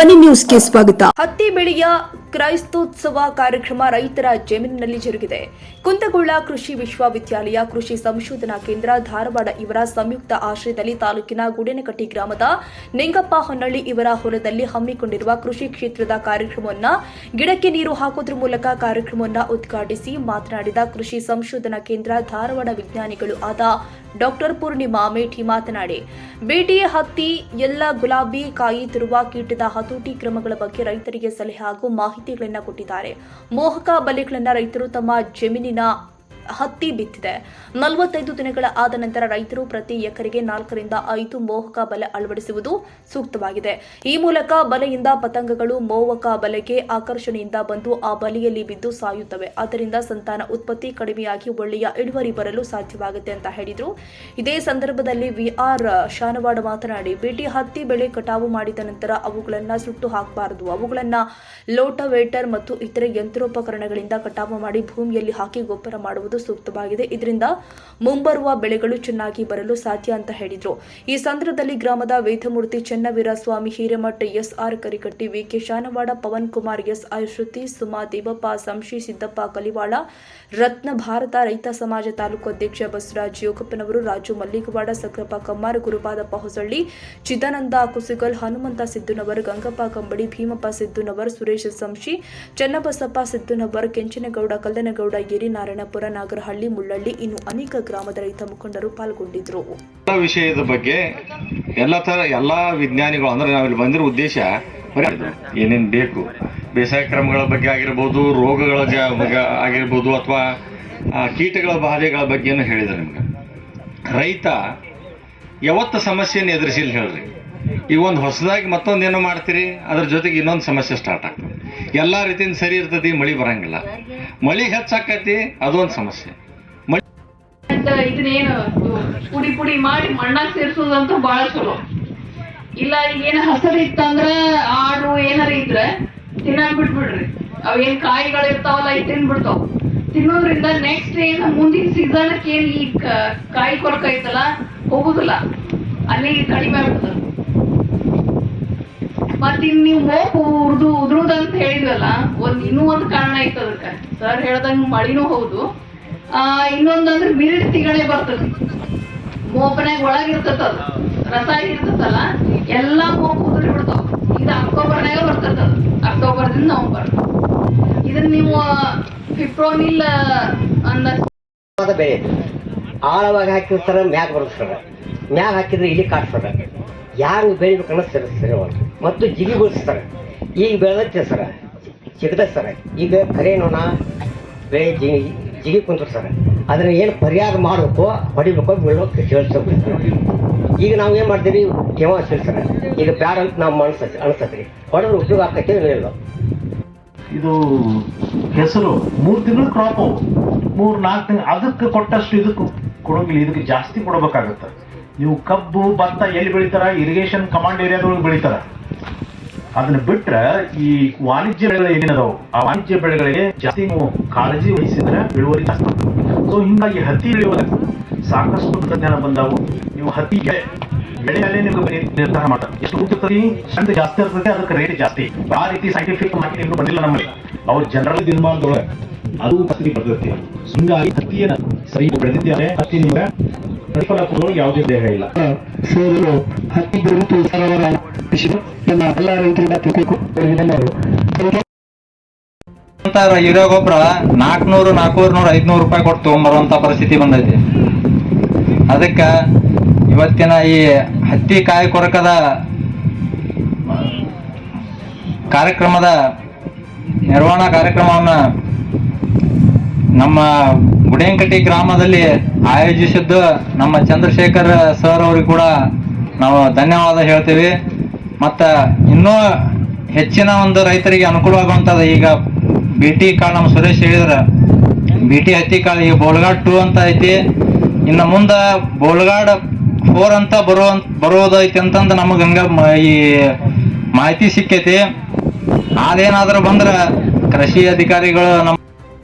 ಧ್ವನಿ ನ್ಯೂಸ್ಗೆ ಸ್ವಾಗತ. ಹತ್ತಿ ಬೆಳೆಯ ಕ್ರೈಸ್ತೋತ್ಸವ ಕಾರ್ಯಕ್ರಮ ರೈತರ ಜಮೀನಿನಲ್ಲಿ ಜರುಗಿದೆ. ಕುಂದಗೋಳ ಕೃಷಿ ವಿಶ್ವವಿದ್ಯಾಲಯ ಕೃಷಿ ಸಂಶೋಧನಾ ಕೇಂದ್ರ ಧಾರವಾಡ ಇವರ ಸಂಯುಕ್ತ ಆಶ್ರಯದಲ್ಲಿ ತಾಲೂಕಿನ ಗುಡೇನಕಟ್ಟಿ ಗ್ರಾಮದ ನಿಂಗಪ್ಪ ಹೊನ್ನಳ್ಳಿ ಇವರ ಹೊಲದಲ್ಲಿ ಹಮ್ಮಿಕೊಂಡಿರುವ ಕೃಷಿ ಕ್ಷೇತ್ರದ ಕಾರ್ಯಕ್ರಮವನ್ನು ಗಿಡಕ್ಕೆ ನೀರು ಹಾಕುವುದರ ಮೂಲಕ ಕಾರ್ಯಕ್ರಮವನ್ನು ಉದ್ಘಾಟಿಸಿ ಮಾತನಾಡಿದ ಕೃಷಿ ಸಂಶೋಧನಾ ಕೇಂದ್ರ ಧಾರವಾಡ ವಿಜ್ಞಾನಿಗಳು ಆದ ಡಾಕ್ಟರ್ ಪೂರ್ಣಿಮಾ ಮೇಠಿ ಮಾತನಾಡಿ, ಬೇಟಿ ಹತ್ತಿ ಎಲ್ಲ ಗುಲಾಬಿ ಕಾಯಿ ತಿರುವ ಕೀಟದ ಹತೋಟಿ ಕ್ರಮಗಳ ಬಗ್ಗೆ ರೈತರಿಗೆ ಸಲಹೆ ಹಾಗೂ ಮಾಹಿತಿಗಳನ್ನು ಕೊಟ್ಟಿದ್ದಾರೆ. ಮೋಹಕ ಬಲೆಗಳನ್ನು ರೈತರು ತಮ್ಮ ಜಮೀನಿನ ಹತ್ತಿ ಬಿತ್ತಿದೆ 45 ದಿನಗಳ ಆದ ನಂತರ ರೈತರು ಪ್ರತಿ ಎಕರೆಗೆ 4 ರಿಂದ 5 ಮೋಹಕ ಬಲೆ ಅಳವಡಿಸುವುದು ಸೂಕ್ತವಾಗಿದೆ. ಈ ಮೂಲಕ ಬಲೆಯಿಂದ ಪತಂಗಗಳು ಮೋಹಕ ಬಲೆಗೆ ಆಕರ್ಷಣೆಯಿಂದ ಬಂದು ಆ ಬಲೆಯಲ್ಲಿ ಬಿದ್ದು ಸಾಯುತ್ತವೆ. ಆದ್ದರಿಂದ ಸಂತಾನ ಉತ್ಪತ್ತಿ ಕಡಿಮೆಯಾಗಿ ಒಳ್ಳೆಯ ಇಳುವರಿ ಬರಲು ಸಾಧ್ಯವಾಗುತ್ತೆ ಅಂತ ಹೇಳಿದರು. ಇದೇ ಸಂದರ್ಭದಲ್ಲಿ ವಿಆರ್ ಶಾನವಾಡ ಮಾತನಾಡಿ, ಬೇಟಿ ಹತ್ತಿ ಬೆಳೆ ಕಟಾವು ಮಾಡಿದ ನಂತರ ಅವುಗಳನ್ನು ಸುಟ್ಟು ಹಾಕಬಾರದು. ಅವುಗಳನ್ನು ಲೋಟವೇಟರ್ ಮತ್ತು ಇತರೆ ಯಂತ್ರೋಪಕರಣಗಳಿಂದ ಕಟಾವು ಮಾಡಿ ಭೂಮಿಯಲ್ಲಿ ಹಾಕಿ ಗೊಬ್ಬರ ಮಾಡುವುದು ಸೂಕ್ತವಾಗಿದೆ. ಇದರಿಂದ ಮುಂಬರುವ ಬೆಳೆಗಳು ಚೆನ್ನಾಗಿ ಬರಲು ಸಾಧ್ಯ ಅಂತ ಹೇಳಿದರು. ಈ ಸಂದರ್ಭದಲ್ಲಿ ಗ್ರಾಮದ ವೇದಮೂರ್ತಿ ಚೆನ್ನವೀರ ಸ್ವಾಮಿ ಹಿರೇಮಠ, ಎಸ್ಆರ್ ಕರಿಕಟ್ಟಿ, ವಿಕೆ ಶಾನವಾಡ, ಪವನ್ ಕುಮಾರ್, ಎಸ್ಐ ಶ್ರುತಿ, ಸುಮಾ, ದೇವಪ್ಪ, ಸಂಶಿ, ಸಿದ್ದಪ್ಪ ಕಲಿವಾಳ, ರತ್ನ ಭಾರತ ರೈತ ಸಮಾಜ ತಾಲೂಕು ಅಧ್ಯಕ್ಷ ಬಸವರಾಜ್ ಯೋಗಪ್ಪನವರು, ರಾಜು ಮಲ್ಲಿಗವಾಡ, ಸಕ್ರಪ್ಪ ಕಮ್ಮಾರ, ಗುರುಪಾದಪ್ಪ ಹೊಸಳ್ಳಿ, ಚಿದಾನಂದ ಕುಸಿಗಲ್, ಹನುಮಂತ ಸಿದ್ದುನವರ್, ಗಂಗಪ್ಪ ಕಂಬಳಿ, ಭೀಮಪ್ಪ ಸಿದ್ದುನವರ್, ಸುರೇಶ್ ಸಂಶಿ, ಚನ್ನಬಸಪ್ಪ ಸಿದ್ದುನವರ್, ಕೆಂಚನಗೌಡ, ಕಲ್ಲನಗೌಡ, ಗಿರಿ, ನಾರಾಯಣಪುರ, ನಾಗರಹಳ್ಳಿ, ಮುಳ್ಳಳ್ಳಿ, ಇನ್ನು ಅನೇಕ ಗ್ರಾಮದ ರೈತ ಮುಖಂಡರು ಪಾಲ್ಗೊಂಡಿದ್ದರು. ವಿಷಯದ ಬಗ್ಗೆ ಎಲ್ಲಾ ವಿಜ್ಞಾನಿಗಳು ಅಂದ್ರೆ ನಾವಿಲ್ಲಿ ಬಂದಿರೋ ಉದ್ದೇಶ ಏನೇನು ಬೇಕು, ಬೇಸಾಯ ಕ್ರಮಗಳ ಬಗ್ಗೆ ಆಗಿರ್ಬೋದು, ರೋಗಗಳ ಬಗ್ಗೆ ಆಗಿರ್ಬೋದು, ಅಥವಾ ಕೀಟಗಳ ಬಾಧೆಗಳ ಬಗ್ಗೆನೂ ಹೇಳಿದ್ದಾರೆ. ನಿಮ್ಗೆ ರೈತ ಯಾವತ್ತು ಸಮಸ್ಯೆಯನ್ನು ಎದುರಿಸಿಲ್ಲ ಹೇಳ್ರಿ. ಈಗ ಒಂದು ಹೊಸದಾಗಿ ಮತ್ತೊಂದೇನೋ ಮಾಡ್ತೀರಿ, ಅದ್ರ ಜೊತೆಗೆ ಇನ್ನೊಂದು ಸಮಸ್ಯೆ ಸ್ಟಾರ್ಟ್ ಆಗ್ತದೆ. ಎಲ್ಲ ರೀತಿಯಿಂದ ಸರಿ ಇರ್ತೈತಿ, ಮಳಿ ಬರಂಗಿಲ್ಲ, ಮಳಿ ಹೆಚ್ಚಾಕತಿ, ಅದೊಂದು ಸಮಸ್ಯೆ. ಇದನ್ನೇನು ಪುಡಿ ಪುಡಿ ಮಾಡಿ ಮಣ್ಣಾಗ ಸೇರ್ಸೋದಂತೂ ಬಹಳ ಚಲೋ. ಇಲ್ಲ ಈಗೇನ ಹಸರು ಇತ್ತಂದ್ರ ಆಡು ಏನಾರ ಇದ್ರೆ ತಿನ್ನಾಕ್ ಬಿಟ್ಬಿಡ್ರಿ. ಅವೇನ್ ಕಾಯಿಗಳು ಇರ್ತಾವಲ್ಲ ಈ ತಿನ್ಬಿಡ್ತಾವ. ತಿನ್ನೋದ್ರಿಂದ ನೆಕ್ಸ್ಟ್ ಏನು ಮುಂದಿನ ಸೀಸನ್ಕ್ ಏನ್ ಈ ಕಾಯಿ ಕೊರಕ ಐತಲ್ಲ ಹೋಗುದಿಲ್ಲ, ಅಲ್ಲಿಗೆ ಕಡಿಮೆ ಆಗ್ತದ. ಮತ್ ಇನ್ ನೀವು ಮೋಪು ಉದ್ರುದಂತ ಹೇಳಿದ್ವಲ್ಲ, ಇನ್ನೂ ಒಂದು ಕಾರಣ ಐತ ಅದಕ್ಕ. ಸರ್ ಹೇಳ್ದಂಗ ಮಳಿನೂ ಹೌದು, ಇನ್ನೊಂದಂದ್ರೆ ಮಿರಿಡ್ ತಿಗಣೆ ಬರ್ತದೆ. ಮೋಪನಾಗ ಒಳಗಿರ್ತದ, ರಸ ಇರ್ತದಲ್ಲ, ಎಲ್ಲಾ ಮೋಪು ಉದುರಿ ಬಿಡ್ತಾವ. ಇದು ಅಕ್ಟೋಬರ್ನಾಗ ಬರ್ತದ, ಅಕ್ಟೋಬರ್ದಿಂದ ನವೆಂಬರ್. ಇದನ್ನ ನೀವು ಫಿಪ್ರೋನಿಲ್ ಅಂದ ಬೆಳೆ ಆಳವಾಗಿ ಹಾಕಿರ್ತಾರ, ಮ್ಯಾಗ ಬರುತ್ತಾರ, ಮ್ಯಾಗ ಹಾಕಿದ್ರೆ ಇಲ್ಲಿ ಕಾಡ್ತಾರ. ಯಾರು ಬೆಳಿಬೇಕನ್ನೋ ಸರಿ ಮತ್ತು ಜಿಗಿಗೊಳಿಸ್ತಾರೆ. ಈಗ ಬೆಳೆದತ್ತೆ ಸರ, ಸಿಗದ ಸರ, ಈಗ ಕರೆ ನೋಣ ಬೆಳೆ ಜಿಗಿ ಕುಂತಿರ್ತಾರೆ. ಅದನ್ನ ಏನು ಪರಿಹಾರ ಮಾಡಬೇಕು, ಹೊಡಿಬೇಕು, ಬೀಳ್ಬೇಕು ಹೇಳ್ತಾರೆ. ಈಗ ನಾವು ಏನು ಮಾಡ್ತೀವಿ, ಕೇವ ಹೇಳ್ತಾರೆ. ಈಗ ಬ್ಯಾಡ ಅಂತ ನಾವು ಅನಿಸ್ತತ್ರಿ, ಹೊಡೆದ್ರೆ ಉಪಯೋಗ ಆಗ್ತೈತೆ ಇಲ್ಲ. ಇದು ಹೆಸರು 3 ತಿಂಗಳು ಕ್ರಾಪು, 3-4 ತಿಂಗಳು ಅದಕ್ಕೆ ಕೊಟ್ಟಷ್ಟು ಇದಕ್ಕೂ ಕೊಡೋಗಿಲ್ಲ. ಇದಕ್ಕೆ ಜಾಸ್ತಿ ಕೊಡಬೇಕಾಗತ್ತೆ. ನೀವು ಕಬ್ಬು ಭತ್ತ ಎಲ್ಲಿ ಬೆಳಿತಾರ, ಇರಿಗೇಷನ್ ಕಮಾಂಡ್ ಏರಿಯಾದೊಳಗೆ ಬೆಳಿತಾರ. ಅದನ್ನ ಬಿಟ್ರೆ ಈ ವಾಣಿಜ್ಯ ಬೆಳೆಗಳು ಏನೇನದಾವು, ಆ ವಾಣಿಜ್ಯ ಬೆಳೆಗಳಿಗೆ ಜಾಸ್ತಿ ನೀವು ಕಾಳಜಿ ವಹಿಸಿದ್ರೆ ಇಳುವರಿ ಜಾಸ್ತಿ ಆಗ್ತದೆ. ಸೊ ಹಿಂಗಾಗಿ ಹತ್ತಿ ಬೆಳೆಯೋದಕ್ಕೆ ಸಾಕಷ್ಟು ತಂತ್ರಜ್ಞಾನ ಬಂದಾವು. ನೀವು ಹತ್ತಿ ಬೆಳೆಯಲ್ಲೇ ನಿಮ್ಗೆ ನಿರ್ಧಾರ ಮಾಡ್ತಾರೆ, ಎಷ್ಟು ಉತ್ತರಿ ಸಂತ ಜಾಸ್ತಿ ಇರ್ತದೆ, ಅದಕ್ಕೆ ರೇಟ್ ಜಾಸ್ತಿ. ಆ ರೀತಿ ಸೈಂಟಿಫಿಕ್ ಮಾಹಿತಿ ಇನ್ನೂ ಬಂದಿಲ್ಲ ನಮ್ಮಲ್ಲಿ. ಅವ್ರು ಜನರಲ್ ದಿನಮಾನದೊಳಗೆ ಅದು ಪರಿಸ್ಥಿತಿ ಬರ್ತೈತಿ. ಹಿಂಗಾಗಿ ಹತ್ತಿಯನ್ನು ಸರಿ ಬೆಳೆದಿದ್ದಾರೆ. ಹತ್ತಿ ನಿಮ್ಗೆ ಪ್ರತಿಫಲ ಕೊಡೋಕೆ ಯಾವುದೇ ದೇಹ ಇಲ್ಲ. ಹತ್ತಿ ಬೆಳೆದು ಎಲ್ಲ ರೈತರಿಂದ ಯೂರಿಯಾ ಗೊಬ್ಬರ 400, 400, 500 ರೂಪಾಯಿ ಕೊಟ್ಟು ತಗೊಂಬರುವಂತ ಪರಿಸ್ಥಿತಿ ಬಂದೈತಿ. ಅದಕ್ಕೆ ಇವತ್ತಿನ ಈ ಹತ್ತಿ ಕಾಯಿ ಕೊರಕದ ಕಾರ್ಯಕ್ರಮದ ನಿರ್ವಹಣಾ ಕಾರ್ಯಕ್ರಮವನ್ನು ನಮ್ಮ ಗುಡೇನಕಟ್ಟಿ ಗ್ರಾಮದಲ್ಲಿ ಆಯೋಜಿಸಿದ್ದು ನಮ್ಮ ಚಂದ್ರಶೇಖರ್ ಸರ್ ಅವ್ರಿಗೆ ಕೂಡ ನಾವು ಧನ್ಯವಾದ ಹೇಳ್ತೀವಿ. ಮತ್ತು ಇನ್ನೂ ಹೆಚ್ಚಿನ ಒಂದು ರೈತರಿಗೆ ಅನುಕೂಲವಾಗುವಂಥದ್ದು ಈಗ ಬಿಟಿ ಕಾಳು, ನಮ್ಮ ಸುರೇಶ್ ಹೇಳಿದ್ರೆ ಬಿಟಿ ಹತ್ತಿ ಕಾಳು ಈಗ ಬೋಲ್ಗಾಡ್ 2 ಅಂತ ಐತಿ. ಇನ್ನು ಮುಂದೆ ಬೋಲ್ಗಾಡ್ 4 ಅಂತ ಬರೋದೈತಿ ಅಂತಂದು ನಮಗೆ ಹಂಗ ಈ ಮಾಹಿತಿ ಸಿಕ್ಕೈತಿ. ಅದೇನಾದ್ರೂ ಬಂದ್ರೆ ಕೃಷಿ ಅಧಿಕಾರಿಗಳು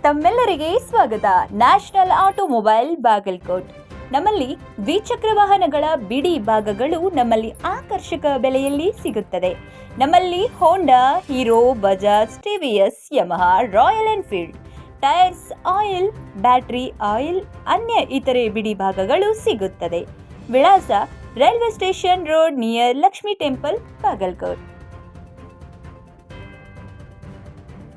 ತಮ್ಮೆಲ್ಲರಿಗೆ ಸ್ವಾಗತ. ನ್ಯಾಷನಲ್ ಆಟೋಮೊಬೈಲ್ ಬಾಗಲಕೋಟ್ ನಮ್ಮಲ್ಲಿ ದ್ವಿಚಕ್ರ ವಾಹನಗಳ ಬಿಡಿ ಭಾಗಗಳು ನಮ್ಮಲ್ಲಿ ಆಕರ್ಷಕ ಬೆಲೆಯಲ್ಲಿ ಸಿಗುತ್ತದೆ. ನಮ್ಮಲ್ಲಿ Honda, Hero, Bajaj, TVS, Yamaha, Royal Enfield, tyres, oil, battery oil, ಅನ್ಯ ಇತರೆ ಬಿಡಿ ಭಾಗಗಳು ಸಿಗುತ್ತದೆ. ವಿಳಾಸ railway station road near Lakshmi temple, Bagalkot.